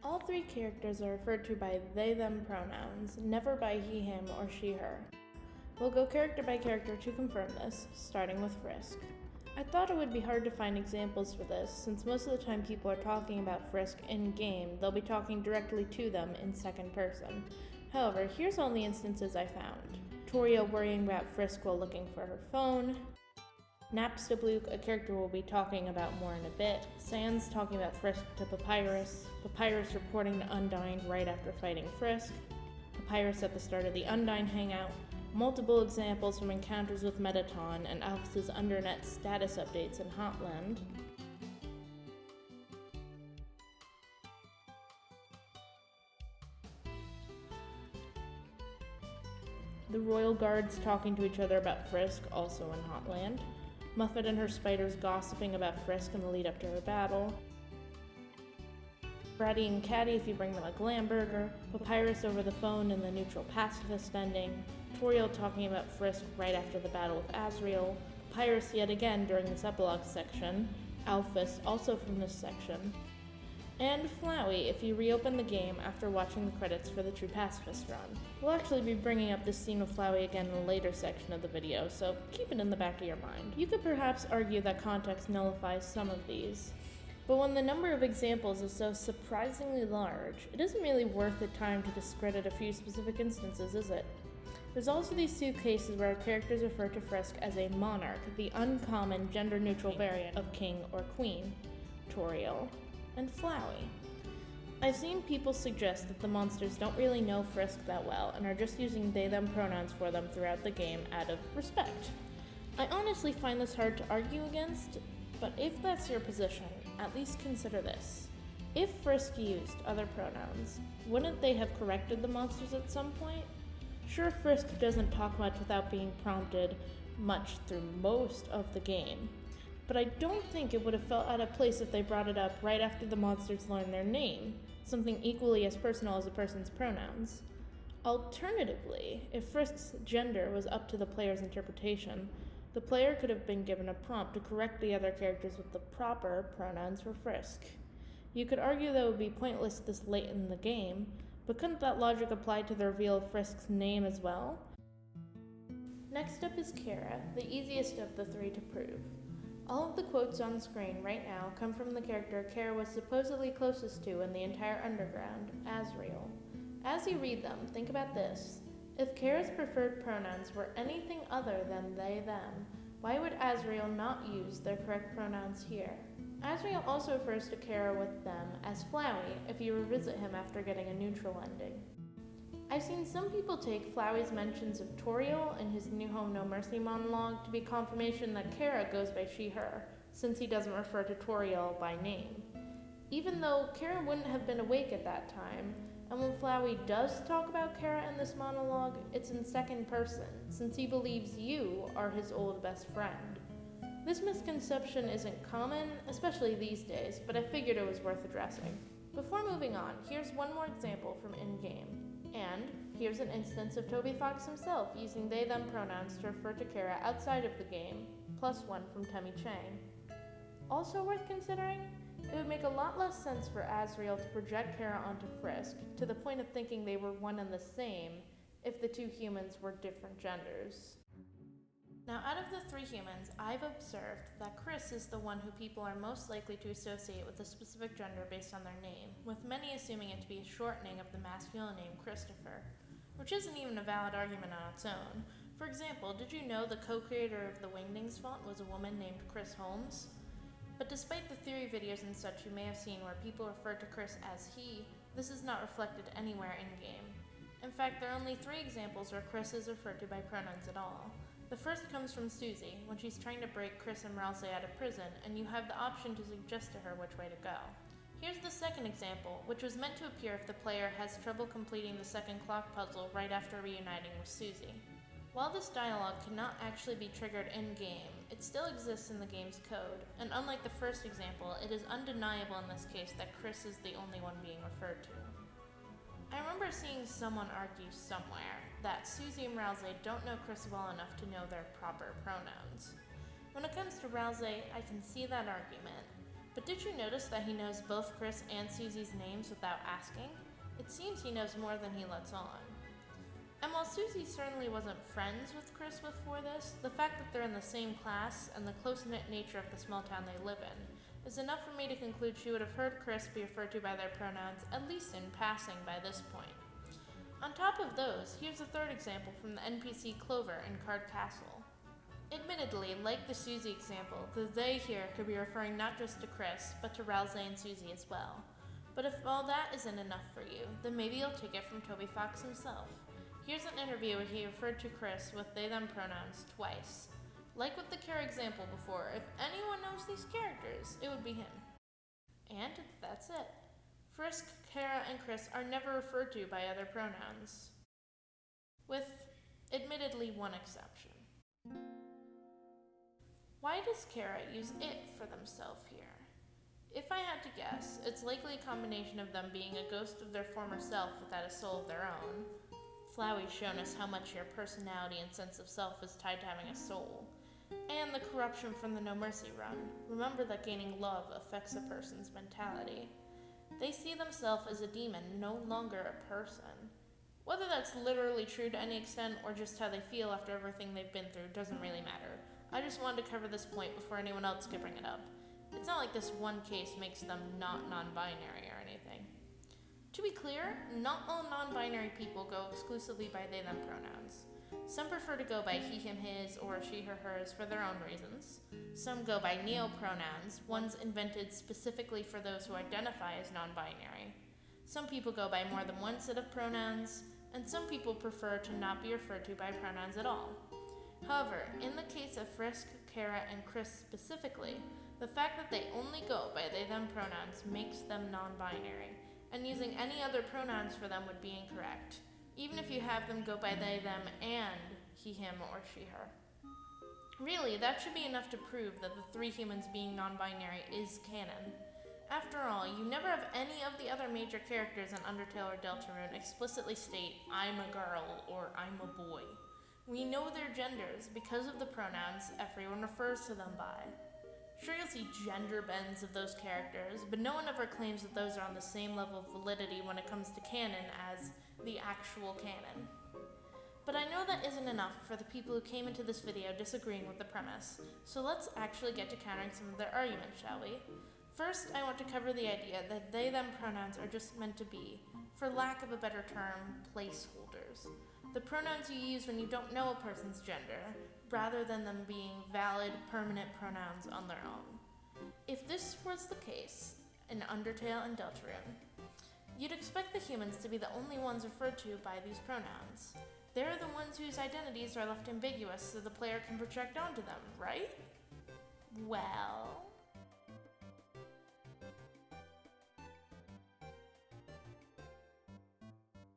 All three characters are referred to by they/them pronouns, never by he, him, or she/her. We'll go character by character to confirm this, starting with Frisk. I thought it would be hard to find examples for this, since most of the time people are talking about Frisk in-game, they'll be talking directly to them in second person. However, here's all the instances I found. Toriel worrying about Frisk while looking for her phone. Napstablook, a character we'll be talking about more in a bit. Sans talking about Frisk to Papyrus. Papyrus reporting to Undyne right after fighting Frisk. Papyrus at the start of the Undyne hangout. Multiple examples from encounters with Mettaton and Alphys' Undernet status updates in Hotland. The Royal Guards talking to each other about Frisk, also in Hotland. Muffet and her spiders gossiping about Frisk in the lead up to her battle. Bratty and Caddy if you bring them a glam burger. Papyrus over the phone in the neutral pacifist ending. Toriel talking about Frisk right after the battle with Azriel. Papyrus yet again during this epilogue section. Alphys also from this section. And Flowey if you reopen the game after watching the credits for the True Pacifist run. We'll actually be bringing up this scene with Flowey again in a later section of the video, so keep it in the back of your mind. You could perhaps argue that context nullifies some of these, but when the number of examples is so surprisingly large, it isn't really worth the time to discredit a few specific instances, is it? There's also these two cases where our characters refer to Frisk as a monarch, the uncommon gender-neutral variant of king or queen, Toriel, and Flowey. I've seen people suggest that the monsters don't really know Frisk that well and are just using they/them pronouns for them throughout the game out of respect. I honestly find this hard to argue against, but if that's your position, at least consider this. If Frisk used other pronouns, wouldn't they have corrected the monsters at some point? Sure, Frisk doesn't talk much without being prompted much through most of the game, but I don't think it would have felt out of place if they brought it up right after the monsters learn their name, something equally as personal as a person's pronouns. Alternatively, if Frisk's gender was up to the player's interpretation, the player could have been given a prompt to correct the other characters with the proper pronouns for Frisk. You could argue that it would be pointless this late in the game, but couldn't that logic apply to the reveal of Frisk's name as well? Next up is Kara, the easiest of the three to prove. All of the quotes on screen right now come from the character Kara was supposedly closest to in the entire Underground, Azriel. As you read them, think about this. If Kara's preferred pronouns were anything other than they/them, why would Azriel not use their correct pronouns here? Azriel also refers to Kara with them as Flowey if you revisit him after getting a neutral ending. I've seen some people take Flowey's mentions of Toriel in his New Home No Mercy monologue to be confirmation that Kara goes by she/her, since he doesn't refer to Toriel by name. Even though Kara wouldn't have been awake at that time, and when Flowey does talk about Kara in this monologue, it's in second person, since he believes you are his old best friend. This misconception isn't common, especially these days, but I figured it was worth addressing. Before moving on, here's one more example from in-game. And here's an instance of Toby Fox himself using they/them pronouns to refer to Kara outside of the game, plus one from Temmie Chang. Also worth considering, it would make a lot less sense for Azriel to project Kara onto Frisk, to the point of thinking they were one and the same, if the two humans were different genders. Now, out of the three humans, I've observed that Chris is the one who people are most likely to associate with a specific gender based on their name, with many assuming it to be a shortening of the masculine name Christopher, which isn't even a valid argument on its own. For example, did you know the co-creator of the Wingdings font was a woman named Chris Holmes? But despite the theory videos and such you may have seen where people refer to Chris as he, this is not reflected anywhere in-game. In fact, there are only 3 examples where Chris is referred to by pronouns at all. The first comes from Susie, when she's trying to break Chris and Ralsei out of prison, and you have the option to suggest to her which way to go. Here's the second example, which was meant to appear if the player has trouble completing the second clock puzzle right after reuniting with Susie. While this dialogue cannot actually be triggered in-game, it still exists in the game's code, and unlike the first example, it is undeniable in this case that Chris is the only one being referred to. I remember seeing someone argue somewhere that Susie and Ralsei don't know Chris well enough to know their proper pronouns. When it comes to Ralsei, I can see that argument, But did you notice that he knows both Chris and Susie's names without asking? It seems he knows more than he lets on. And while Susie certainly wasn't friends with Chris before this, the fact that they're in the same class and the close-knit nature of the small town they live in is enough for me to conclude she would have heard Chris be referred to by their pronouns, at least in passing, by this point. On top of those, here's a third example from the NPC Clover in Card Castle. Admittedly, like the Susie example, the they here could be referring not just to Chris, but to Ralsei and Susie as well. But if all that isn't enough for you, then maybe you'll take it from Toby Fox himself. Here's an interview where he referred to Chris with they-them pronouns twice. Like with the Kara example before, if anyone knows these characters, it would be him. And that's it. Frisk, Kara, and Chris are never referred to by other pronouns. With, admittedly, one exception. Why does Kara use it for themselves here? If I had to guess, it's likely a combination of them being a ghost of their former self without a soul of their own. Flowey's shown us how much your personality and sense of self is tied to having a soul. And the corruption from the No Mercy run. Remember that gaining love affects a person's mentality. They see themselves as a demon, no longer a person. Whether that's literally true to any extent or just how they feel after everything they've been through doesn't really matter. I just wanted to cover this point before anyone else could bring it up. It's not like this one case makes them not non-binary or anything. To be clear, not all non-binary people go exclusively by they-them pronouns. Some prefer to go by he, him, his, or she, her, hers for their own reasons. Some go by neo-pronouns, ones invented specifically for those who identify as non-binary. Some people go by more than one set of pronouns, and some people prefer to not be referred to by pronouns at all. However, in the case of Frisk, Kara, and Chris specifically, the fact that they only go by they-them pronouns makes them non-binary, and using any other pronouns for them would be incorrect, even if you have them go by they, them, and he, him, or she, her. Really, that should be enough to prove that the three humans being non-binary is canon. After all, you never have any of the other major characters in Undertale or Deltarune explicitly state, I'm a girl, or I'm a boy. We know their genders because of the pronouns everyone refers to them by. Sure, you'll see gender bends of those characters, but no one ever claims that those are on the same level of validity when it comes to canon as the actual canon. But I know that isn't enough for the people who came into this video disagreeing with the premise, so let's actually get to countering some of their arguments, shall we? First, I want to cover the idea that they-them pronouns are just meant to be, for lack of a better term, placeholders. The pronouns you use when you don't know a person's gender, rather than them being valid, permanent pronouns on their own. If this was the case in Undertale and Deltarune, you'd expect the humans to be the only ones referred to by these pronouns. They're the ones whose identities are left ambiguous so the player can project onto them, right? Well,